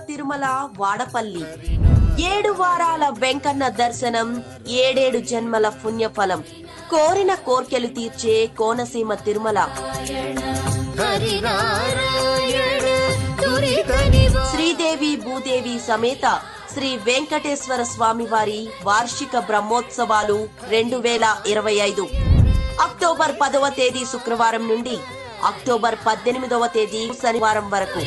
తిరుమల వాడపల్లి 7 వారాల వెంకన్న దర్శనం 7 జన్మల పుణ్యఫలం కోరిన కోర్కెలు తీర్చే కోనసీమ తిరుమల శ్రీదేవి భూదేవి సమేత శ్రీ వెంకటేశ్వర స్వామి వారి వార్షిక బ్రహ్మోత్సవాలు 2025 అక్టోబర్ 10వ తేదీ శుక్రవారం నుండి అక్టోబర్ 18వ తేదీ శనివారం వరకు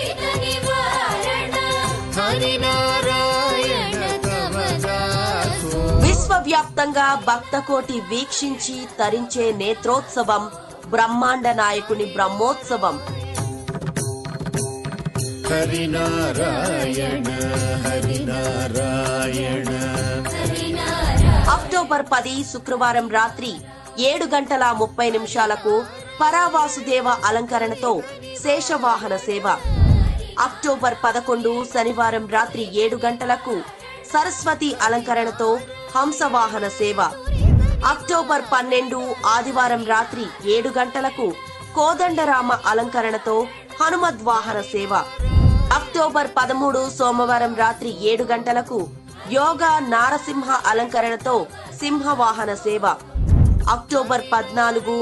విశ్వవ్యాప్తంగా భక్తకోటి వీక్షించి తరించే నేత్రోత్సవం బ్రహ్మాండ నాయకుని బ్రహ్మోత్సవం. అక్టోబర్ 10 శుక్రవారం రాత్రి 7:30 పరావాసుదేవ అలంకరణతో శేషవాహన సేవ. అక్టోబర్ 11 శనివారం రాత్రి 7 గంటలకు సరస్వతి అలంకరణతో హంసవాహన సేవ. అక్టోబర్ 12 ఆదివారం రాత్రి 7 గంటలకు కోదండరామ అలంకరణతో హనుమద్వాహన సేవ. అక్టోబర్ 13 సోమవారం రాత్రి 7 గంటలకు యోగా నారసింహ అలంకరణతో సింహవాహన సేవ. అక్టోబర్ 14